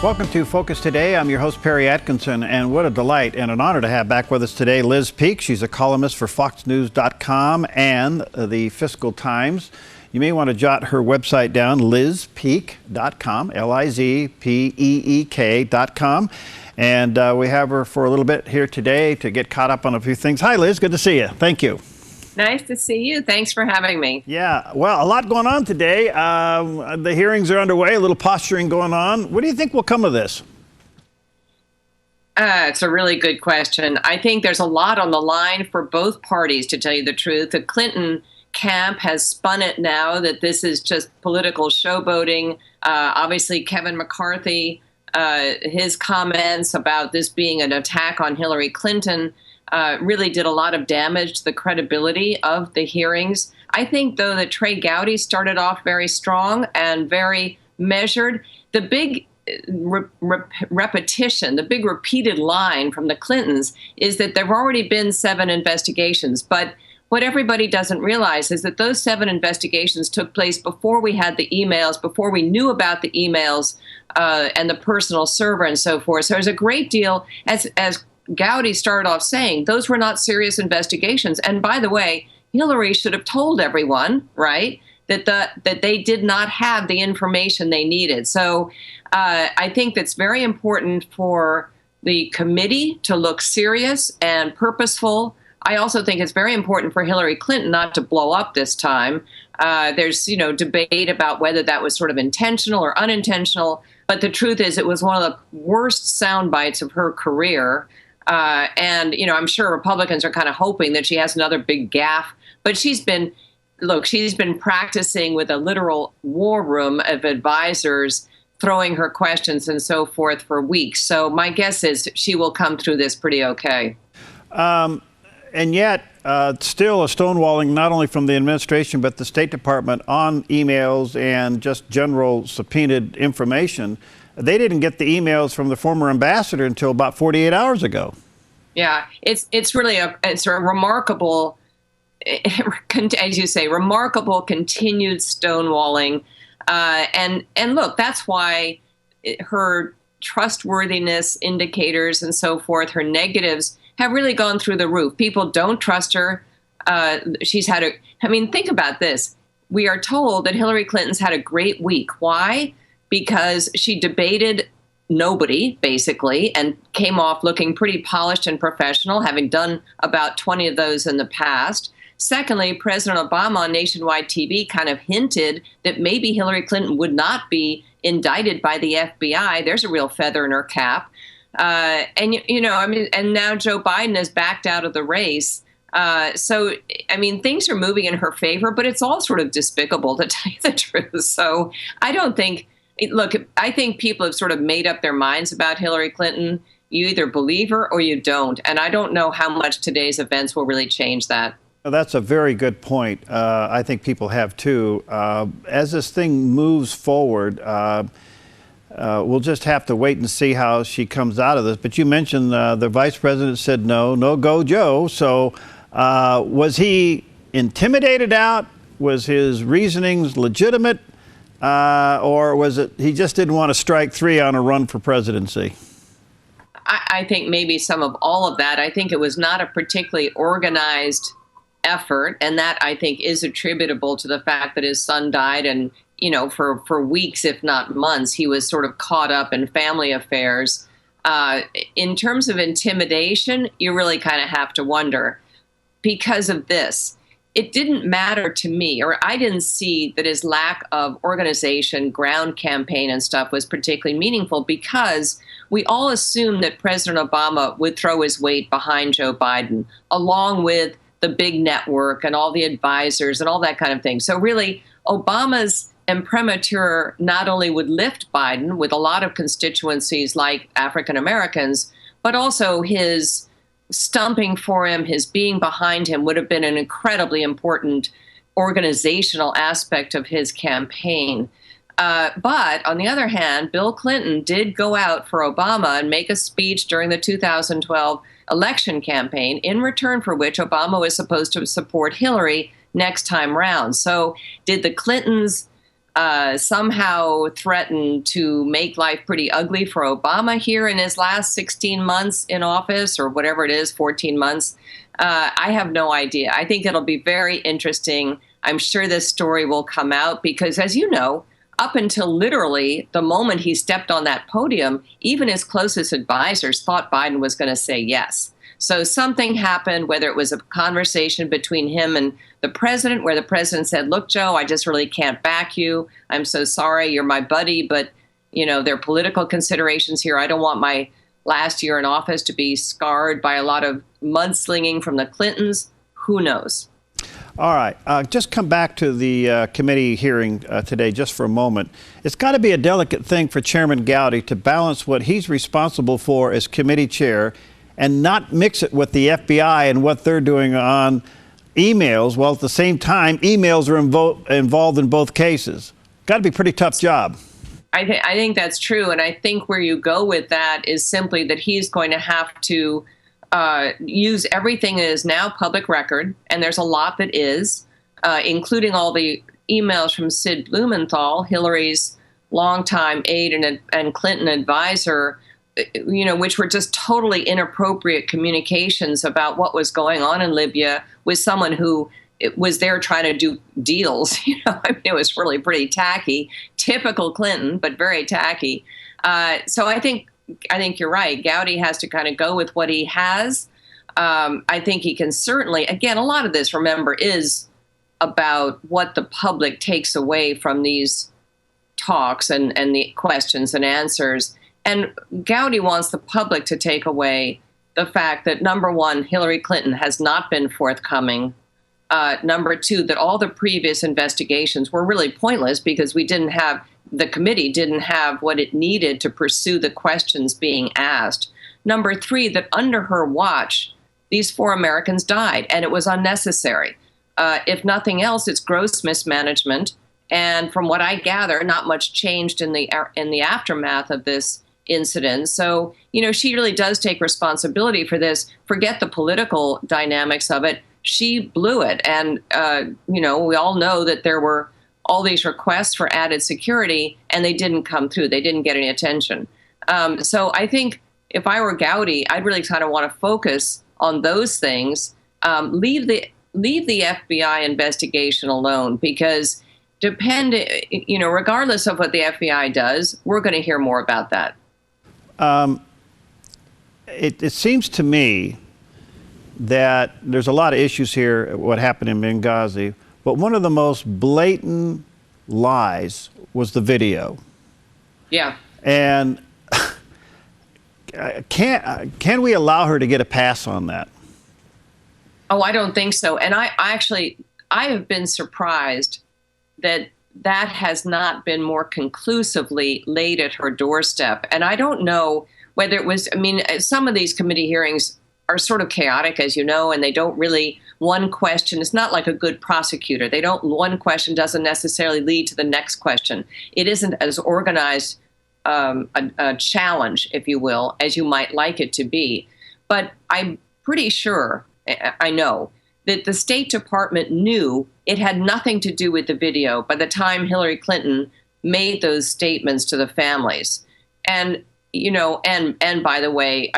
Welcome to Focus Today. I'm your host, Perry Atkinson, and what a delight and an honor to have back with us today Liz Peek. She's a columnist for FoxNews.com and the Fiscal Times. You may want to jot her website down, lizpeek.com, LIZPEEK.com. And we have her for a little bit here today to get caught up on a few things. Hi, Liz. Good to see you. Thank you. Nice to see you. Thanks for having me. Yeah, well, a lot going on today. The hearings are underway, a little posturing going on. What do you think will come of this? It's a really good question. I think there's a lot on the line for both parties, to tell you the truth. The Clinton camp has spun it now that this is just political showboating. Obviously, Kevin McCarthy, his comments about this being an attack on Hillary Clinton really did a lot of damage to the credibility of the hearings. I think, though, that Trey Gowdy started off very strong and very measured. The big repetition, the big repeated line from the Clintons is that there have already been 7 investigations. But what everybody doesn't realize is that those 7 investigations took place before we had the emails, before we knew about the emails and the personal server and so forth. So there's a great deal, as Gowdy started off saying, those were not serious investigations. And by the way, Hillary should have told everyone, right, that they did not have the information they needed. So I think that's very important for the committee to look serious and purposeful. I also think it's very important for Hillary Clinton not to blow up this time. There's, debate about whether that was sort of intentional or unintentional. But the truth is, it was one of the worst sound bites of her career. And I'm sure Republicans are kind of hoping that she has another big gaffe. But she's been practicing with a literal war room of advisors, throwing her questions and so forth for weeks. So my guess is she will come through this pretty okay. And yet, still a stonewalling not only from the administration, but the State Department on emails and just general subpoenaed information. They didn't get the emails from the former ambassador until about 48 hours ago. Yeah, it's really a remarkable, as you say, remarkable continued stonewalling. And look, that's why her trustworthiness indicators and so forth, her negatives, have really gone through the roof. People don't trust her. Think about this. We are told that Hillary Clinton's had a great week. Why? Because she debated nobody, basically, and came off looking pretty polished and professional, having done about 20 of those in the past. Secondly, President Obama on nationwide TV kind of hinted that maybe Hillary Clinton would not be indicted by the FBI. There's a real feather in her cap. And now Joe Biden has backed out of the race. So things are moving in her favor, but it's all sort of despicable, to tell you the truth. So I think people have sort of made up their minds about Hillary Clinton. You either believe her or you don't. And I don't know how much today's events will really change that. That's a very good point. I think people have too. As this thing moves forward, we'll just have to wait and see how she comes out of this. But you mentioned the vice president said no go Joe. So was he intimidated out? Was his reasonings legitimate? Or was it he just didn't want to strike 3 on a run for presidency? I think maybe some of all of that. I think it was not a particularly organized effort. And that, I think, is attributable to the fact that his son died. And, for weeks, if not months, he was sort of caught up in family affairs. In terms of intimidation, you really kind of have to wonder because of this. It didn't matter to me, or I didn't see that his lack of organization, ground campaign and stuff was particularly meaningful because we all assumed that President Obama would throw his weight behind Joe Biden, along with the big network and all the advisors and all that kind of thing. So really, Obama's imprimatur not only would lift Biden with a lot of constituencies like African Americans, but also his stumping for him, his being behind him would have been an incredibly important organizational aspect of his campaign. But on the other hand, Bill Clinton did go out for Obama and make a speech during the 2012 election campaign, in return for which Obama was supposed to support Hillary next time round. So did the Clintons somehow threatened to make life pretty ugly for Obama here in his last 16 months in office, or whatever it is, 14 months. I have no idea. I think it'll be very interesting. I'm sure this story will come out because, as you know, up until literally the moment he stepped on that podium, even his closest advisors thought Biden was going to say yes. So something happened, whether it was a conversation between him and the president, where the president said, look, Joe, I just really can't back you. I'm so sorry. You're my buddy. But, there are political considerations here. I don't want my last year in office to be scarred by a lot of mudslinging from the Clintons. Who knows? All right. Just come back to the committee hearing today just for a moment. It's got to be a delicate thing for Chairman Gowdy to balance what he's responsible for as committee chair and not mix it with the FBI and what they're doing on emails, while at the same time, emails are involved in both cases. Got to be a pretty tough job. I think that's true. And I think where you go with that is simply that he's going to have to use everything that is now public record. And there's a lot that is, including all the emails from Sid Blumenthal, Hillary's longtime aide and Clinton advisor, which were just totally inappropriate communications about what was going on in Libya with someone who was there trying to do deals. It was really pretty tacky, typical Clinton, but very tacky. So I think you're right. Gowdy has to kind of go with what he has. I think he can certainly, again, a lot of this, remember, is about what the public takes away from these talks and the questions and answers. And Gowdy wants the public to take away the fact that, number one, Hillary Clinton has not been forthcoming. Number two, that all the previous investigations were really pointless because the committee didn't have what it needed to pursue the questions being asked. Number three, that under her watch, these 4 Americans died, and it was unnecessary. If nothing else, it's gross mismanagement. And from what I gather, not much changed in the aftermath of this incident. So, she really does take responsibility for this. Forget the political dynamics of it. She blew it. And, we all know that there were all these requests for added security, and they didn't come through. They didn't get any attention. So I think if I were Gowdy, I'd really kind of want to focus on those things. Leave the FBI investigation alone, because regardless of what the FBI does, we're going to hear more about that. It seems to me that there's a lot of issues here, what happened in Benghazi, but one of the most blatant lies was the video. Yeah. And can we allow her to get a pass on that? Oh, I don't think so. And I have been surprised that has not been more conclusively laid at her doorstep. And I don't know whether it was, some of these committee hearings are sort of chaotic, as you know, and they don't really, one question, it's not like a good prosecutor. One question doesn't necessarily lead to the next question. It isn't as organized a challenge, if you will, as you might like it to be. But I'm pretty sure, I know, that the State Department knew it had nothing to do with the video by the time Hillary Clinton made those statements to the families. And, and by the way,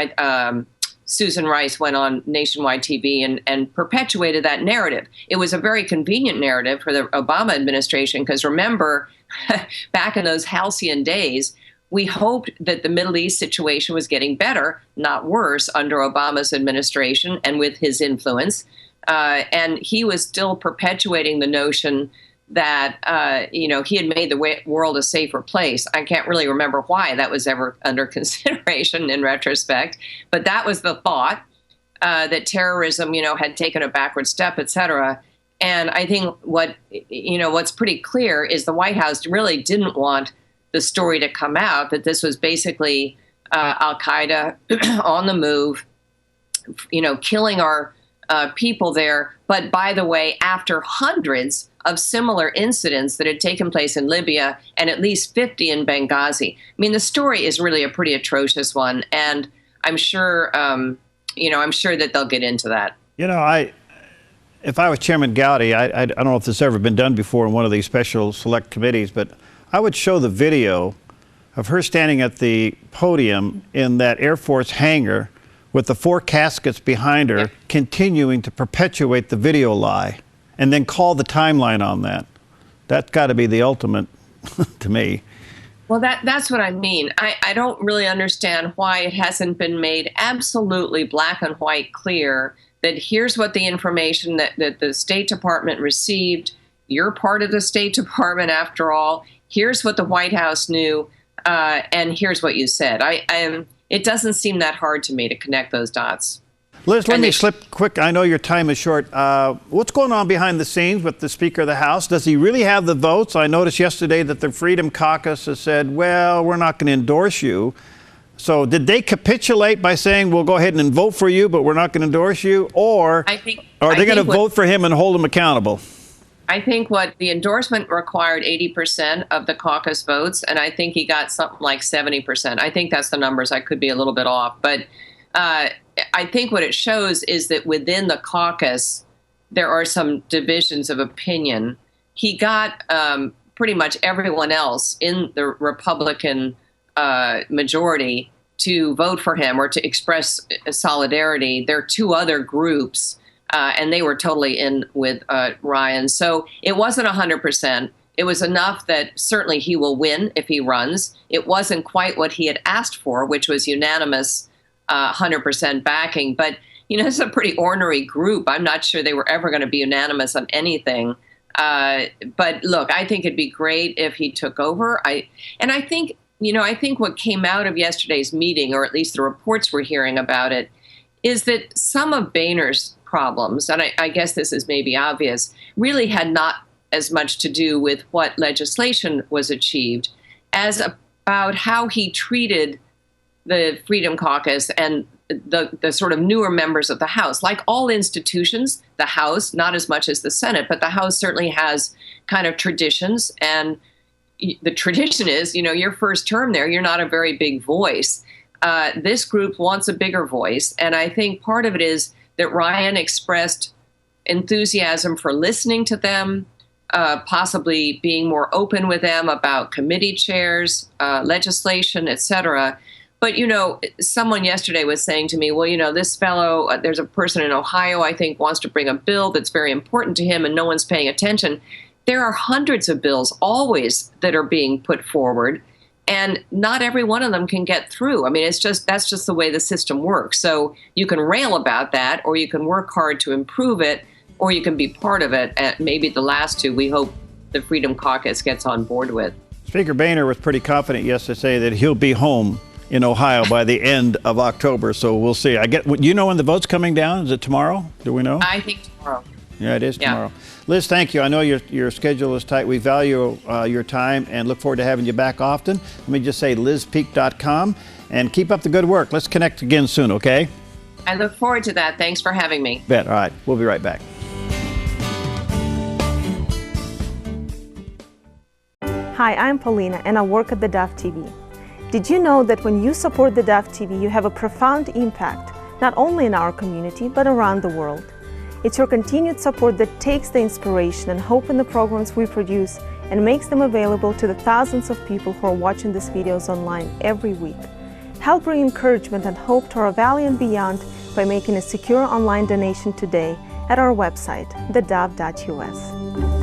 Susan Rice went on nationwide TV and perpetuated that narrative. It was a very convenient narrative for the Obama administration, because remember, back in those halcyon days, we hoped that the Middle East situation was getting better, not worse, under Obama's administration and with his influence. And he was still perpetuating the notion that, he had made the world a safer place. I can't really remember why that was ever under consideration in retrospect, but that was the thought, that terrorism, had taken a backward step, et cetera. And I think what's pretty clear is the White House really didn't want the story to come out, that this was basically Al-Qaeda on the move, killing our people there. But by the way, after hundreds of similar incidents that had taken place in Libya and at least 50 in Benghazi. The story is really a pretty atrocious one. And I'm sure, that they'll get into that. if I was Chairman Gowdy, I don't know if this has ever been done before in one of these special select committees, but I would show the video of her standing at the podium in that Air Force hangar with the 4 caskets behind her, continuing to perpetuate the video lie, and then call the timeline on that. That's got to be the ultimate to me. Well, that's what I mean. I don't really understand why it hasn't been made absolutely black and white clear that here's what the information that the State Department received. You're part of the State Department after all. Here's what the White House knew, and here's what you said. It doesn't seem that hard to me to connect those dots. Liz, let me slip quick. I know your time is short. What's going on behind the scenes with the Speaker of the House? Does he really have the votes? I noticed yesterday that the Freedom Caucus has said, well, we're not going to endorse you. So did they capitulate by saying, we'll go ahead and vote for you, but we're not going to endorse you? Or are they going to vote for him and hold him accountable? I think what the endorsement required 80% of the caucus votes, and I think he got something like 70%. I think that's the numbers. I could be a little bit off. But I think what it shows is that within the caucus, there are some divisions of opinion. He got pretty much everyone else in the Republican majority to vote for him or to express solidarity. There are 2 other groups, and they were totally in with Ryan. So it wasn't 100%. It was enough that certainly he will win if he runs. It wasn't quite what he had asked for, which was unanimous 100% backing. But, it's a pretty ornery group. I'm not sure they were ever going to be unanimous on anything. But look, I think it'd be great if he took over. I think what came out of yesterday's meeting, or at least the reports we're hearing about it, is that some of Boehner's problems, and I guess this is maybe obvious, really had not as much to do with what legislation was achieved as about how he treated the Freedom Caucus and the sort of newer members of the House. Like all institutions, the House, not as much as the Senate, but the House certainly has kind of traditions. And the tradition is, your first term there, you're not a very big voice. This group wants a bigger voice. And I think part of it is that Ryan expressed enthusiasm for listening to them, possibly being more open with them about committee chairs, legislation, et cetera. But, someone yesterday was saying to me, well, this fellow, there's a person in Ohio, I think, wants to bring a bill that's very important to him and no one's paying attention. There are hundreds of bills always that are being put forward, and not every one of them can get through. I mean, that's just the way the system works. So you can rail about that, or you can work hard to improve it, or you can be part of it. And maybe the last 2, we hope the Freedom Caucus gets on board with. Speaker Boehner was pretty confident yesterday that he'll be home in Ohio by the end of October. So we'll see. You know when the vote's coming down? Is it tomorrow? Do we know? I think tomorrow. Yeah, it is tomorrow. Liz, thank you. I know your schedule is tight. We value your time and look forward to having you back often. Let me just say lizpeak.com, and keep up the good work. Let's connect again soon, okay? I look forward to that. Thanks for having me. Bet. All right. We'll be right back. Hi, I'm Paulina, and I work at theDove TV. Did you know that when you support theDove TV, you have a profound impact, not only in our community, but around the world? It's your continued support that takes the inspiration and hope in the programs we produce and makes them available to the thousands of people who are watching these videos online every week. Help bring encouragement and hope to our valley and beyond by making a secure online donation today at our website, thedove.us.